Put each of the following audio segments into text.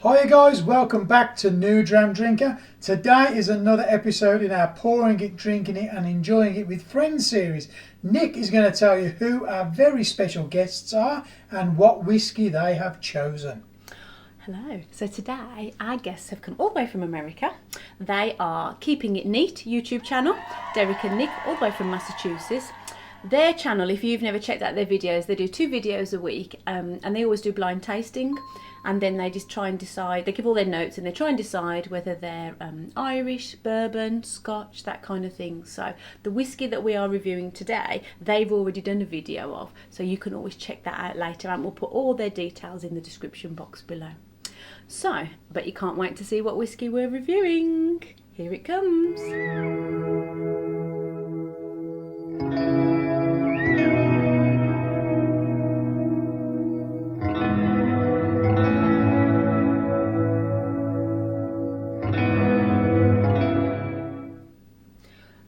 Hiya guys, welcome back to New Dram Drinker. Today is another episode in our pouring it, drinking it and enjoying it with friends series. Nick is going to tell you who our very special guests are and what whiskey they have chosen. Hello. So today our guests have come all the way from America. They are Keeping It Neat YouTube channel, Derek and Nick, all the way from Massachusetts. Their channel, if you've never checked out their videos, they do 2 videos a week and they always do blind tasting, and then they just try and decide, they give all their notes and they try and decide whether they're Irish, bourbon, Scotch, that kind of thing. So the whiskey that we are reviewing today, they've already done a video of, so you can always check that out later, and we'll put all their details in the description box below. So, but you can't wait to see what whiskey we're reviewing. Here it comes.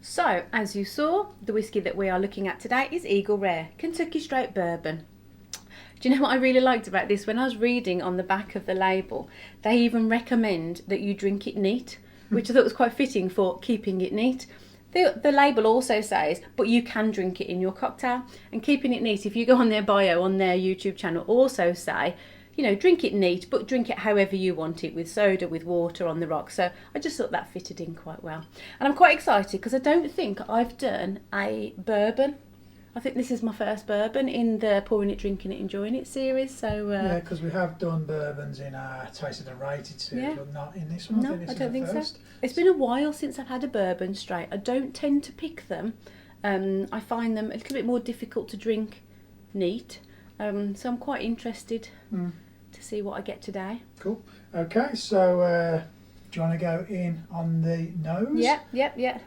So, as you saw, the whiskey that we are looking at today is Eagle Rare Kentucky Straight Bourbon. Do you know what I really liked about this? When I was reading on the back of the label, they even recommend that you drink it neat, which I thought was quite fitting for Keeping It Neat. The label also says, but you can drink it in your cocktail. And Keeping It Neat, if you go on their bio on their YouTube channel, also say, you know, drink it neat, but drink it however you want it, with soda, with water, on the rocks. So I just thought that fitted in quite well. And I'm quite excited because I don't think I've done a bourbon. I think this is my first bourbon in the Pouring It, Drinking It, Enjoying It series. So yeah, because we have done bourbons in our Tasted and Rated series, Yeah. but not in this one. No, I don't think so. It's been a while since I've had a bourbon straight. I don't tend to pick them. I find them a little bit more difficult to drink neat. So I'm quite interested to see what I get today. Cool. Okay, so do you want to go in on the nose? Yeah.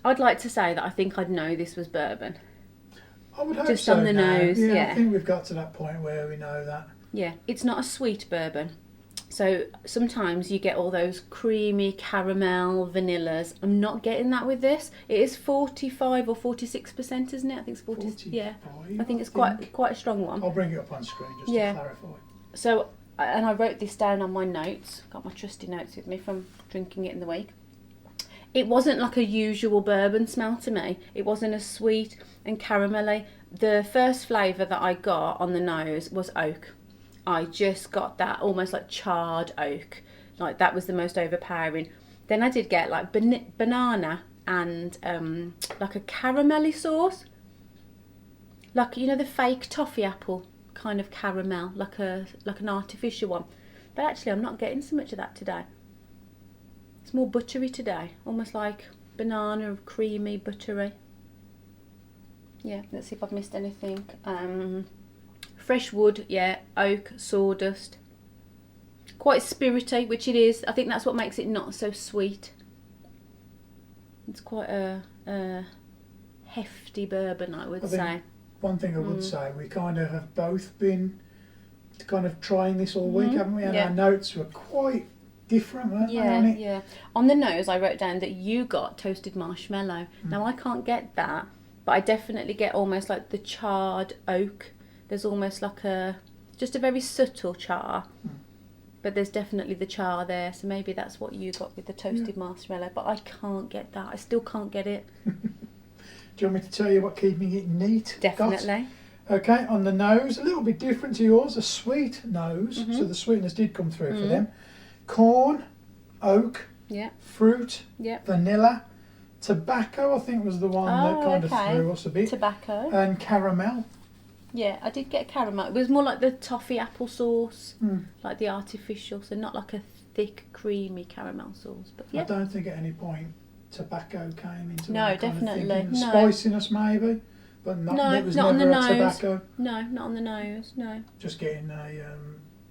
I'd like to say that I think I'd know this was bourbon. I would hope just so on the now. nose, yeah. I think we've got to that point where we know that. Yeah, it's not a sweet bourbon. So sometimes you get all those creamy caramel vanillas. I'm not getting that with this. It is 45 or 46%, isn't it? I think it's 40. 45, Yeah, I think it's quite a strong one. I'll bring it up on screen just to clarify. So, and I wrote this down on my notes. Got my trusty notes with me from drinking it in the week. It wasn't like a usual bourbon smell to me. It wasn't as sweet and caramelly. The first flavour that I got on the nose was oak. I just got that almost like charred oak. Like that was the most overpowering. Then I did get like banana and like a caramelly sauce. Like, you know, the fake toffee apple kind of caramel, like an artificial one. But actually I'm not getting so much of that today. It's more buttery today, almost like banana, creamy, buttery. Yeah, let's see if I've missed anything. Fresh wood, yeah, oak, sawdust. Quite spirity, which it is. I think that's what makes it not so sweet. It's quite a hefty bourbon, I would say. One thing I would say, we kind of have both been kind of trying this all week, haven't we? And our notes were quite different, weren't they, on it? Yeah. On the nose, I wrote down that you got toasted marshmallow. Now, I can't get that, but I definitely get almost like the charred oak. There's almost like just a very subtle char, but there's definitely the char there. So maybe that's what you got with the toasted marshmallow, but I can't get that. I still can't get it. Do you want me to tell you what Keeping It Neat Definitely. got? Okay, on the nose, a little bit different to yours, a sweet nose, so the sweetness did come through for them. Corn, oak, fruit, vanilla, tobacco I think was the one that kind of threw us a bit. Tobacco. And caramel. Yeah, I did get caramel. It was more like the toffee apple sauce, like the artificial, so not like a thick, creamy caramel sauce. But yeah. I don't think at any point tobacco came into No, any kind definitely. of thinking. No. Spiciness maybe, but it was not on the never a nose. tobacco. No, not on the nose. No. Just getting a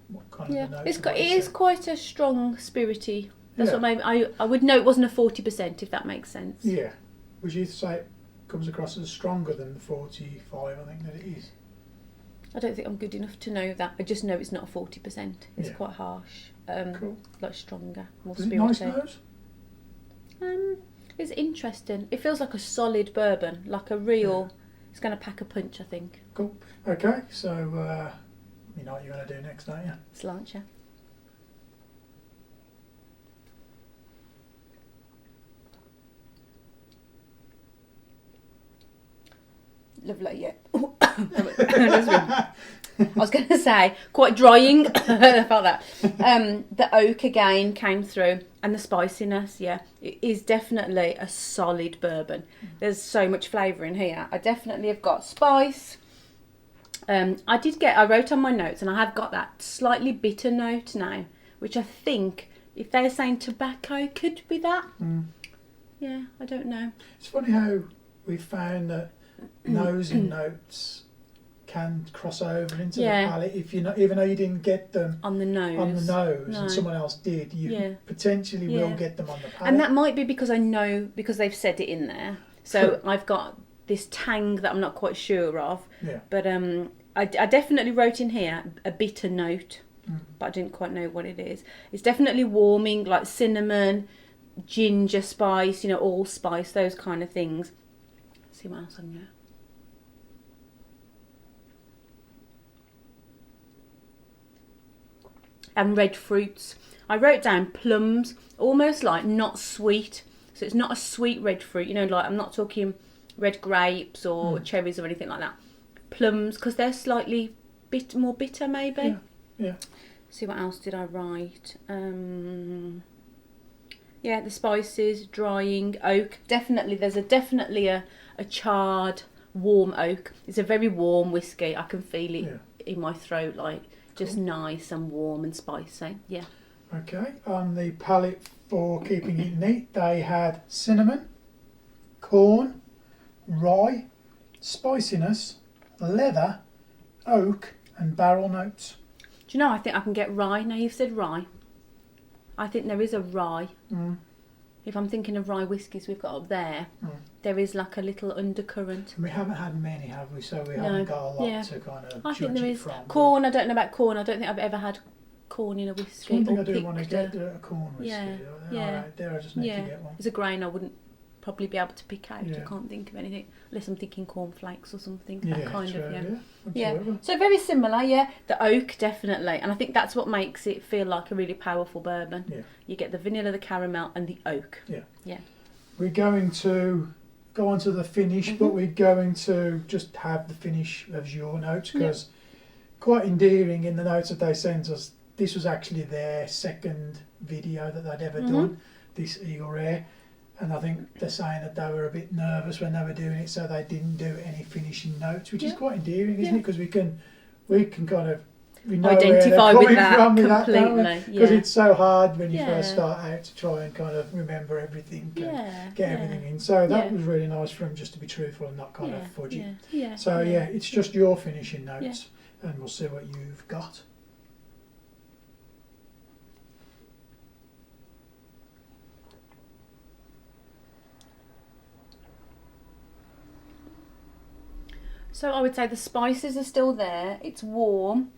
what kind of a note? It is quite a strong spirity. That's what made I would know it wasn't a 40%, if that makes sense. Yeah. Would you say it comes across as stronger than the 45? I think that it is. I don't think I'm good enough to know that. I just know it's not a 40%. It's quite harsh. Cool. Like stronger, more Is it spirity. nice nose? It's interesting. It feels like a solid bourbon, like a real. It's going to pack a punch, I think. Cool. Okay, so You know what you're going to do next, don't you? Sláinte. Lovely, yeah. I was going to say, quite drying. I felt that. The oak again came through, and the spiciness, yeah. It is definitely a solid bourbon. There's so much flavour in here. I definitely have got spice. I wrote on my notes, and I have got that slightly bitter note now, which I think, if they're saying tobacco, could be that. Yeah, I don't know. It's funny how we found that nosing notes can cross over into the palate if you're not, even though you didn't get them on the nose, and someone else did, you potentially will get them on the palate. And that might be because I know, because they've said it in there. So I've got this tang that I'm not quite sure of. Yeah. But I definitely wrote in here a bitter note, but I didn't quite know what it is. It's definitely warming, like cinnamon, ginger spice, you know, allspice, those kind of things. Let's see what else I'm going. And red fruits. I wrote down plums, almost like not sweet. So it's not a sweet red fruit, you know, like I'm not talking red grapes or cherries or anything like that. Plums, because they're slightly more bitter maybe. Yeah. See, what else did I write? Yeah, the spices, drying, oak. Definitely, there's definitely a charred, warm oak. It's a very warm whiskey. I can feel it in my throat, like just nice and warm and spicy. Yeah. Okay. On the palate for keeping it neat, they had cinnamon, corn, rye, spiciness, leather, oak, and barrel notes. Do you know, I think I can get rye. Now you've said rye. I think there is a rye. If I'm thinking of rye whiskies we've got up there, there is like a little undercurrent. And we haven't had many, have we? So we haven't got a lot to kind of I think judge there it is. from. Corn, I don't know about corn. I don't think I've ever had corn in a whiskey. One thing or I do want to picked get a corn whiskey. Yeah. Alright, there I just need to get one. It's a grain I wouldn't probably be able to pick out. Yeah. I can't think of anything unless I'm thinking cornflakes or something. Yeah, That kind of absolutely. So very similar, yeah. The oak definitely, and I think that's what makes it feel like a really powerful bourbon. Yeah. You get the vanilla, the caramel, and the oak. Yeah. We're going to go on to the finish, but we're going to just have the finish as your notes, because quite endearing in the notes that they sent us. This was actually their second video that they'd ever done, this Eagle Rare. And I think they're saying that they were a bit nervous when they were doing it, so they didn't do any finishing notes, which is quite endearing, isn't it? Because we can kind of identify with that completely. Because it's so hard when you first start out to try and kind of remember everything and get everything in. So that was really nice for them just to be truthful and not kind of fudge it. So it's just your finishing notes, and we'll see what you've got. So I would say the spices are still there. It's warm.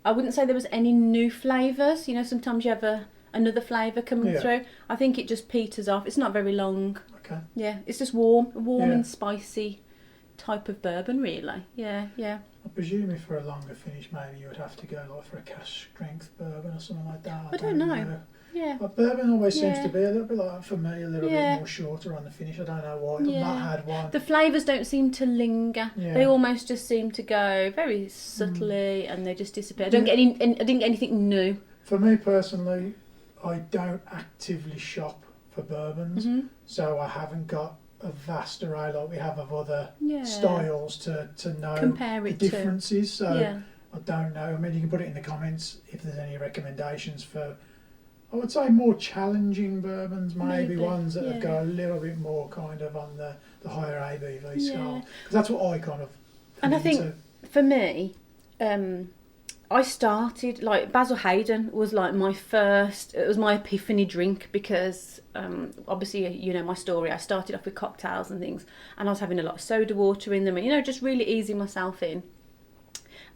I wouldn't say there was any new flavours. You know, sometimes you have another flavour coming through. I think it just peters off. It's not very long. Okay. Yeah, it's just warm and spicy type of bourbon, really. Yeah. I presume if for a longer finish, maybe you would have to go like for a cask strength bourbon or something like that. I don't know. Yeah. But bourbon always seems to be a little bit like, for me, a little bit more shorter on the finish. I don't know why. I've not had one. The flavours don't seem to linger. Yeah. They almost just seem to go very subtly and they just disappear. I didn't get anything new. For me personally, I don't actively shop for bourbons, so I haven't got a vast array like we have of other styles to know compare the it differences. So I don't know. I mean, you can put it in the comments if there's any recommendations for, I would say, more challenging bourbons, maybe ones that have got a little bit more kind of on the higher ABV scale. Because that's what I kind of. And I think for me, I started, like, Basil Hayden was like my first, it was my epiphany drink because obviously, you know my story, I started off with cocktails and things and I was having a lot of soda water in them and, you know, just really easing myself in.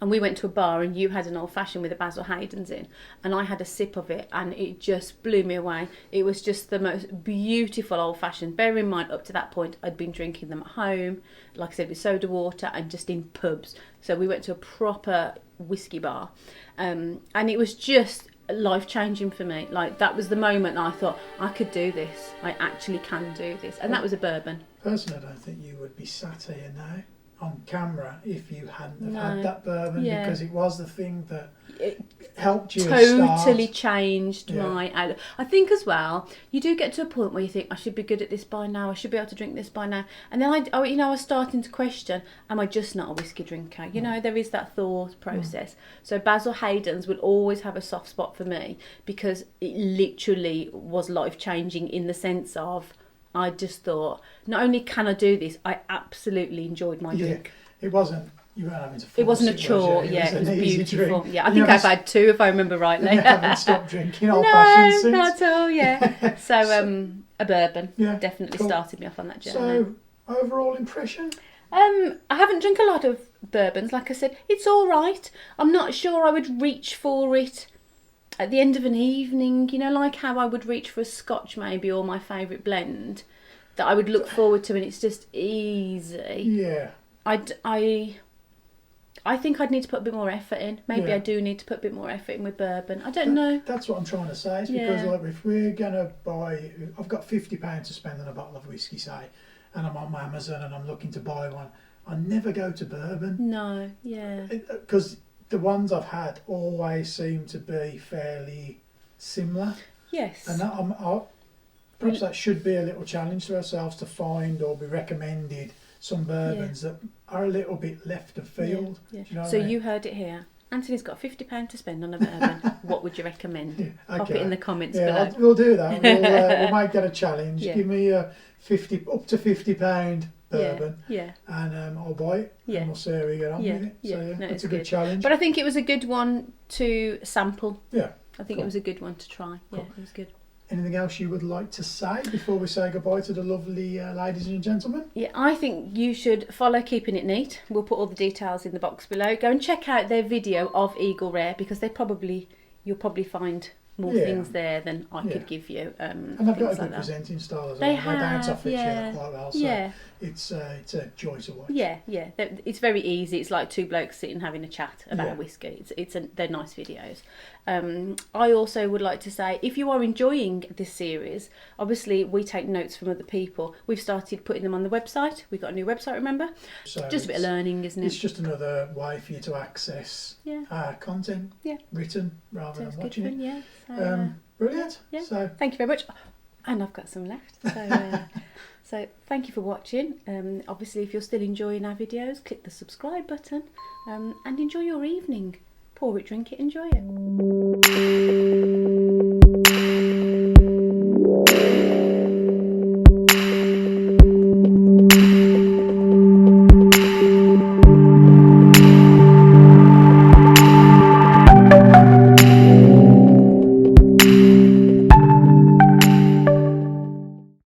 and we went to a bar and you had an old fashioned with a Basil Hayden's in, and I had a sip of it and it just blew me away. It was just the most beautiful old fashioned. Bear in mind, up to that point I'd been drinking them at home, like I said, with soda water and just in pubs. So we went to a proper whiskey bar, and it was just life changing for me. Like, that was the moment I thought, I could do this, I actually can do this, and that was a bourbon. Personally, I don't think you would be sat here now on camera if you hadn't have No. had that bourbon, Yeah. because it was the thing that It helped you totally start. changed Yeah. my outlook. I think as well, you do get to a point where you think, I should be good at this by now, I should be able to drink this by now, and then I was starting to question, am I just not a whiskey drinker? You know, there is that thought process. So Basil Hayden's will always have a soft spot for me, because it literally was life changing, in the sense of, I just thought, not only can I do this, I absolutely enjoyed my Yeah, drink. it wasn't. You weren't having to force It wasn't a was chore, you? yeah, it was an easy beautiful. drink. Yeah, I You think I've haven't- had 2 if I remember rightly. You haven't stopped drinking old No, fashioned since. not at all, yeah. So, a bourbon Yeah, definitely cool. started me off on that journey. So, overall impression? I haven't drunk a lot of bourbons, like I said. It's all right. I'm not sure I would reach for it at the end of an evening, you know, like how I would reach for a Scotch maybe, or my favourite blend that I would look forward to, and it's just easy. Yeah. I think I'd need to put a bit more effort in. Maybe Yeah. I do need to put a bit more effort in with bourbon. I don't know. That's what I'm trying to say. It's because, Yeah. like, if we're going to buy... I've got £50 to spend on a bottle of whiskey, say, and I'm on my Amazon and I'm looking to buy one, I never go to bourbon. No, yeah. Because the ones I've had always seem to be fairly similar. Yes. And perhaps that should be a little challenge to ourselves, to find or be recommended some bourbons that are a little bit left of field. Yeah. Do you know So what I mean? you heard it here. Anthony's got £50 to spend on a bourbon. What would you recommend? Yeah, Pop it okay. in the comments Yeah, below. we'll do that. We'll make that a challenge. Yeah. Give me a up to £50 bourbon, Yeah. and I'll buy it. Yeah. And we'll see how we get on Yeah, with it. yeah. So No, that's it's a good good. challenge. But I think it was a good one to sample. Yeah. I think Cool. it was a good one to try. Yeah, Cool. it was good. Anything else you would like to say before we say goodbye to the lovely ladies and gentlemen? Yeah, I think you should follow Keeping It Neat. We'll put all the details in the box below. Go and check out their video of Eagle Rare, because you'll probably find more Yeah. things there than I Yeah. could give you. And they've got a things good like that. presenting style as They well. They bounce have, off each yeah. other quite well. So Yeah. it's a joy to watch. Yeah. It's very easy. It's like 2 blokes sitting having a chat about Yeah. whiskey. They're nice videos. I also would like to say, if you are enjoying this series, obviously we take notes from other people. We've started putting them on the website. We've got a new website, remember? So Just a bit of learning, isn't It's it? just another way for you to access Yeah. content Yeah. written rather Sounds than good watching fun, it. yeah. So, Brilliant. yeah. So thank you very much. And I've got some left. So thank you for watching. Obviously, if you're still enjoying our videos, click the subscribe button, and enjoy your evening. Pour it, drink it, enjoy it.